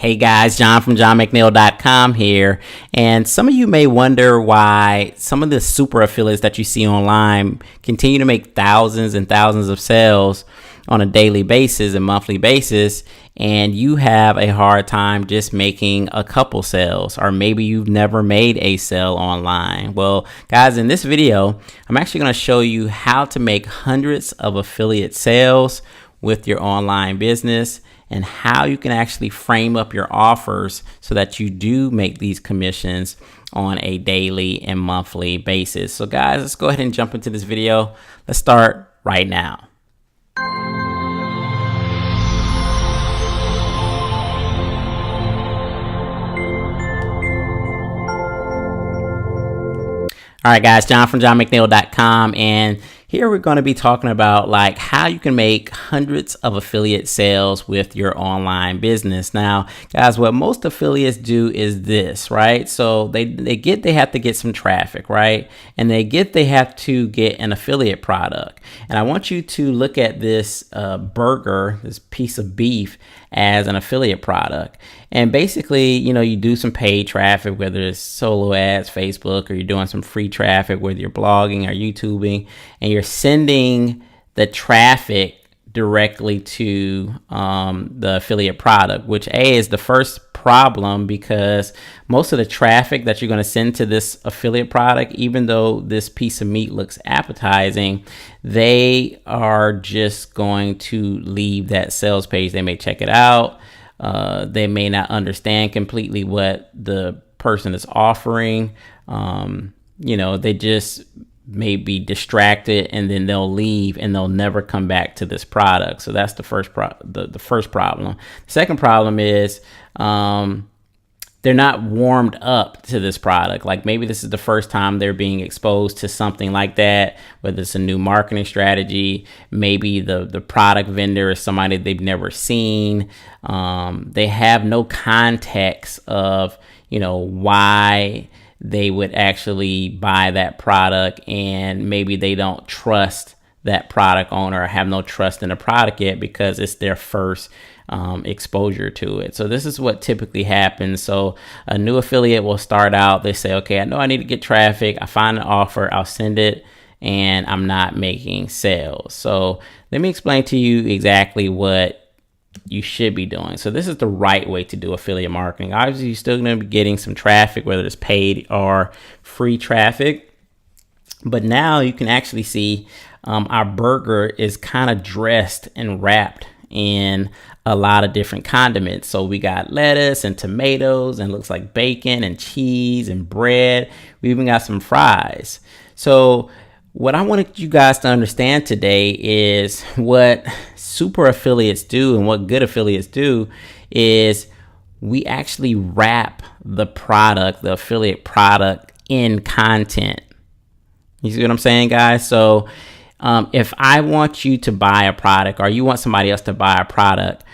Hey guys, John from johnmcneil.com here. And some of you may wonder why some of the super affiliates that you see online continue to make thousands and thousands of sales on a daily basis and monthly basis, and you have a hard time just making a couple sales, or maybe you've never made a sale online. Well, guys, in this video, I'm actually going to show you how to make hundreds of affiliate sales with your online business, and how you can actually frame up your offers so that you do make these commissions on a daily and monthly basis. So guys, let's go ahead and jump into this video. Let's start right now. All right, guys, John from johnmcneil.com, and here we're going to be talking about like how you can make hundreds of affiliate sales with your online business. Now, guys, what most affiliates do is this, right? So they have to get some traffic, right? And they have to get an affiliate product. And I want you to look at this burger, this piece of beef, as an affiliate product. And basically, you know, you do some paid traffic, whether it's solo ads, Facebook, or you're doing some free traffic, whether you're blogging or YouTubing, and you're sending the traffic directly to the affiliate product, which is the first problem, because most of the traffic that you're going to send to this affiliate product, even though this piece of meat looks appetizing, they are just going to leave that sales page. They may check it out. They may not understand completely what the person is offering. You know, they just may be distracted, and then they'll leave and they'll never come back to this product. So that's the first problem. The second problem is they're not warmed up to this product. Like maybe this is the first time they're being exposed to something like that, whether it's a new marketing strategy, maybe the product vendor is somebody they've never seen. They have no context of, you know, why they would actually buy that product, and maybe they don't trust that product owner or have no trust in the product yet because it's their first exposure to it. So this is what typically happens. So a new affiliate will start out, they say, okay, I know I need to get traffic. I find an offer, I'll send it, and I'm not making sales. So let me explain to you exactly what you should be doing. So this is the right way to do affiliate marketing. Obviously, you're still going to be getting some traffic, whether it's paid or free traffic. But now you can actually see our burger is kind of dressed and wrapped in a lot of different condiments. So we got lettuce and tomatoes, and looks like bacon and cheese and bread. We even got some fries. So what I wanted you guys to understand today is what super affiliates do and what good affiliates do is we actually wrap the product, the affiliate product, in content. You see what I'm saying, guys? So if I want you to buy a product, or you want somebody else to buy a product,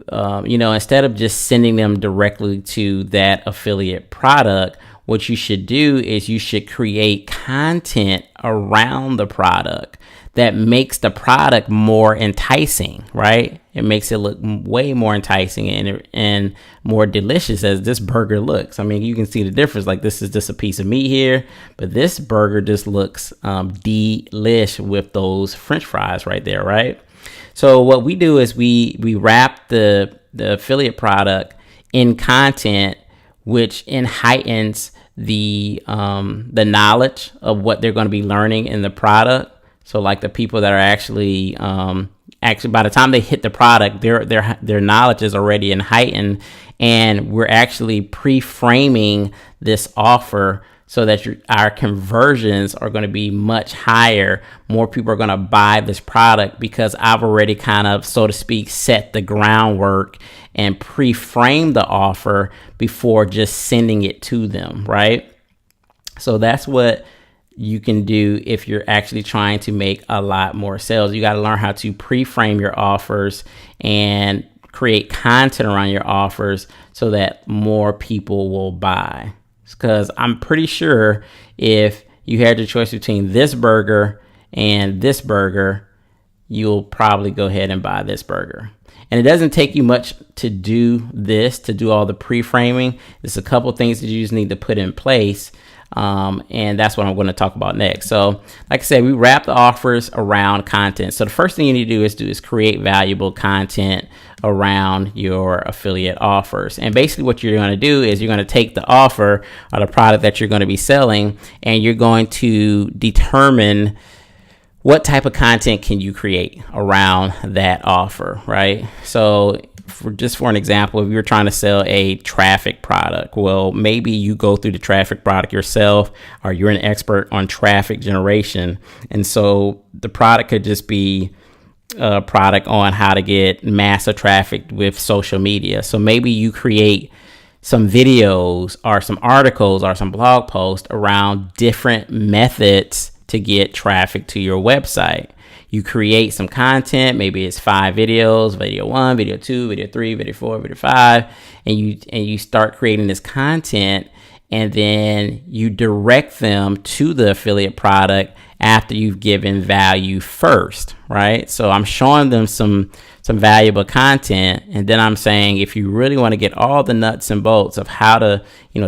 you know, instead of just sending them directly to that affiliate product, what you should do is you should create content around the product that makes the product more enticing, right? It makes it look way more enticing and more delicious as this burger looks. I mean, you can see the difference. Like, this is just a piece of meat here, but this burger just looks delish with those French fries right there, right? So what we do is we wrap the affiliate product in content, which heightens the knowledge of what they're going to be learning in the product. So like the people that are actually by the time they hit the product, their knowledge is already heightened, and we're actually pre-framing this offer so that our conversions are going to be much higher. More people are going to buy this product because I've already kind of, so to speak, set the groundwork and pre-framed the offer before just sending it to them, right? So that's what you can do if you're actually trying to make a lot more sales. You got to learn how to pre-frame your offers and create content around your offers so that more people will buy. Because I'm pretty sure if you had the choice between this burger and this burger, you'll probably go ahead and buy this burger. And it doesn't take you much to do this, to do all the pre-framing. There's a couple things that you just need to put in place. And that's what I'm going to talk about next. So like I said, we wrap the offers around content. So the first thing you need to do is create valuable content around your affiliate offers. And basically what you're going to do is you're going to take the offer or the product that you're going to be selling, and you're going to determine what type of content can you create around that offer, right? So for an example, if you're trying to sell a traffic product, well, maybe you go through the traffic product yourself, or you're an expert on traffic generation. And so the product could just be a product on how to get massive traffic with social media. So maybe you create some videos or some articles or some blog posts around different methods to get traffic to your website. You create some content, maybe it's 5 videos, video 1, video 2, video 3, video 4, video 5, and you start creating this content, and then you direct them to the affiliate product after you've given value first, right? So I'm showing them some valuable content, and then I'm saying, if you really want to get all the nuts and bolts of how to,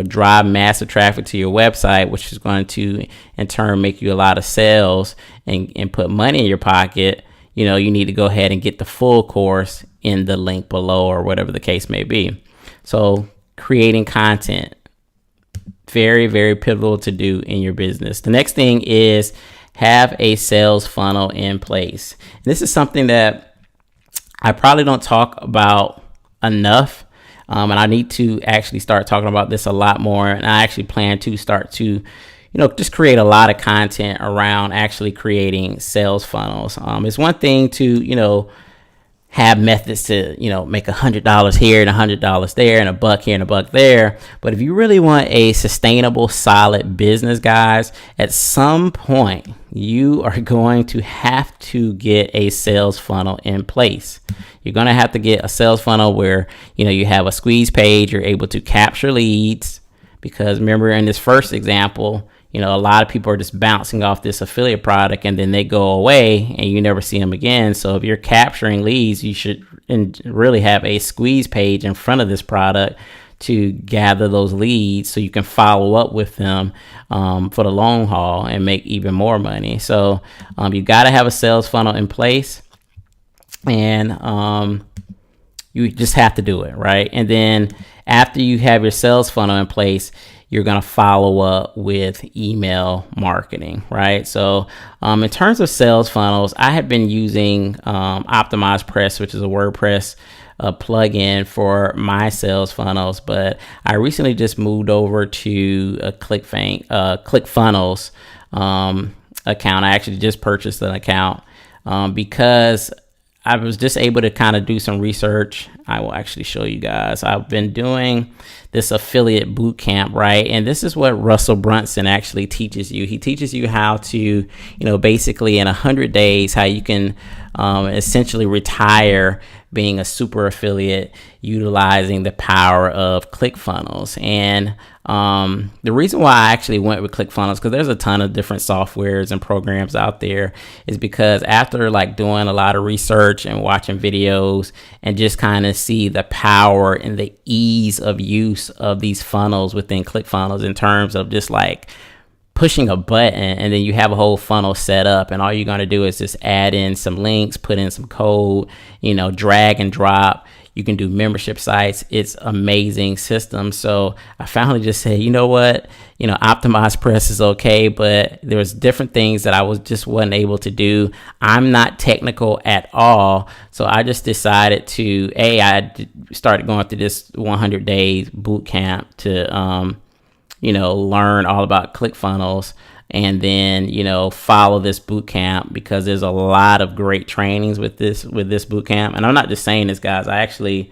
drive massive traffic to your website, which is going to in turn make you a lot of sales and put money in your pocket, you need to go ahead and get the full course in the link below, or whatever the case may be. So creating content, very, very pivotal to do in your business. The next thing is have a sales funnel in place. And this is something that I probably don't talk about enough, and I need to actually start talking about this a lot more. And I actually plan to start to, just create a lot of content around actually creating sales funnels. It's one thing to, have methods to, make $100 here and $100 there and $1 here and $1 there. But if you really want a sustainable, solid business, guys, at some point you are going to have to get a sales funnel in place. You're going to have to get a sales funnel where, you have a squeeze page, you're able to capture leads, because remember in this first example, a lot of people are just bouncing off this affiliate product and then they go away and you never see them again. So if you're capturing leads, you should really have a squeeze page in front of this product to gather those leads so you can follow up with them for the long haul and make even more money. So you got to have a sales funnel in place, and you just have to do it, right? And then after you have your sales funnel in place, you're going to follow up with email marketing, right? So in terms of sales funnels, I had been using OptimizePress, which is a WordPress plugin for my sales funnels, but I recently just moved over to a ClickFunnels account. I actually just purchased an account because I was just able to kind of do some research. I will actually show you guys. I've been doing this affiliate bootcamp, right? And this is what Russell Brunson actually teaches you. He teaches you how to, basically in 100 days, how you can essentially retire being a super affiliate utilizing the power of ClickFunnels. And the reason why I actually went with ClickFunnels, because there's a ton of different softwares and programs out there, is because after doing a lot of research and watching videos and just kind of see the power and the ease of use of these funnels within ClickFunnels in terms of just pushing a button and then you have a whole funnel set up, and all you're going to do is just add in some links, put in some code, drag and drop. You can do membership sites. It's amazing system. So I finally just said, you know what, OptimizePress is okay, but there's different things that I wasn't able to do. I'm not technical at all. So I just decided to, I started going through this 100 days boot camp to, learn all about ClickFunnels, and then, follow this boot camp, because there's a lot of great trainings with this boot camp. And I'm not just saying this, guys. I actually,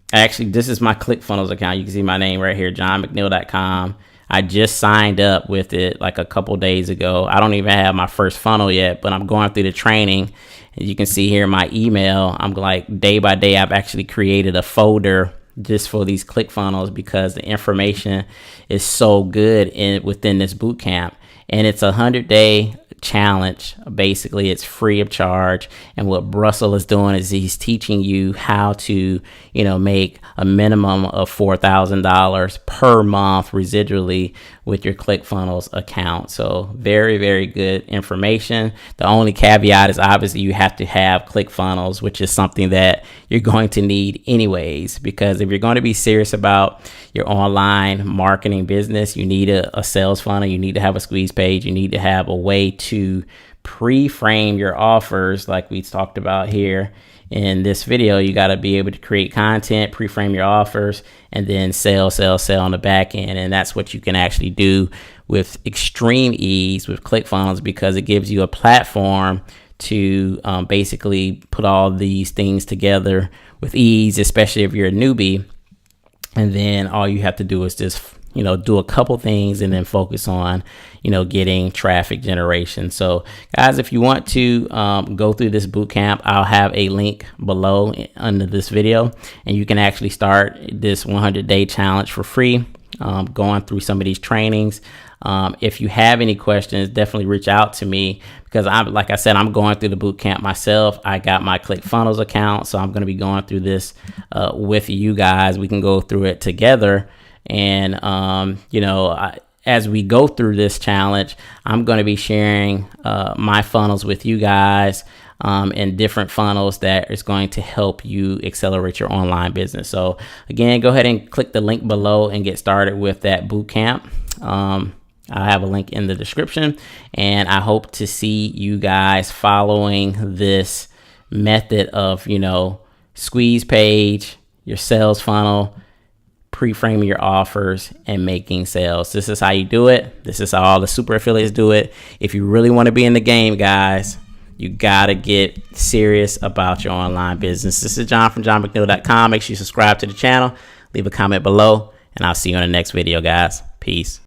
this is my ClickFunnels account. You can see my name right here, johnmcneil.com. I just signed up with it a couple days ago. I don't even have my first funnel yet, but I'm going through the training. As you can see here, my email, I'm day by day, I've actually created a folder just for these ClickFunnels, because the information is so good within this boot camp. And it's a 100-day challenge. Basically, it's free of charge. And what Russell is doing is he's teaching you how to, make a minimum of $4,000 per month residually with your ClickFunnels account. So very, very good information. The only caveat is obviously you have to have ClickFunnels, which is something that you're going to need anyways, because if you're going to be serious about your online marketing business, you need a sales funnel, you need to have a squeeze page, you need to have a way to pre-frame your offers like we talked about here in this video. You got to be able to create content, pre-frame your offers, and then sell on the back end. And that's what you can actually do with extreme ease with ClickFunnels, because it gives you a platform to basically put all these things together with ease, especially if you're a newbie. And then all you have to do is just do a couple things and then focus on, getting traffic generation. So guys, if you want to go through this bootcamp, I'll have a link below under this video, and you can actually start this 100-day challenge for free, going through some of these trainings. If you have any questions, definitely reach out to me, because like I said, I'm going through the bootcamp myself. I got my ClickFunnels account, so I'm going to be going through this with you guys. We can go through it together. And, as we go through this challenge, I'm going to be sharing my funnels with you guys, and different funnels that is going to help you accelerate your online business. So again, go ahead and click the link below and get started with that bootcamp. I'll have a link in the description, and I hope to see you guys following this method of, squeeze page, your sales funnel, pre-framing your offers, and making sales. This is how you do it. This is how all the super affiliates do it. If you really want to be in the game, guys, you got to get serious about your online business. This is John from johnmcneil.com. Make sure you subscribe to the channel, leave a comment below, and I'll see you in the next video, guys. Peace.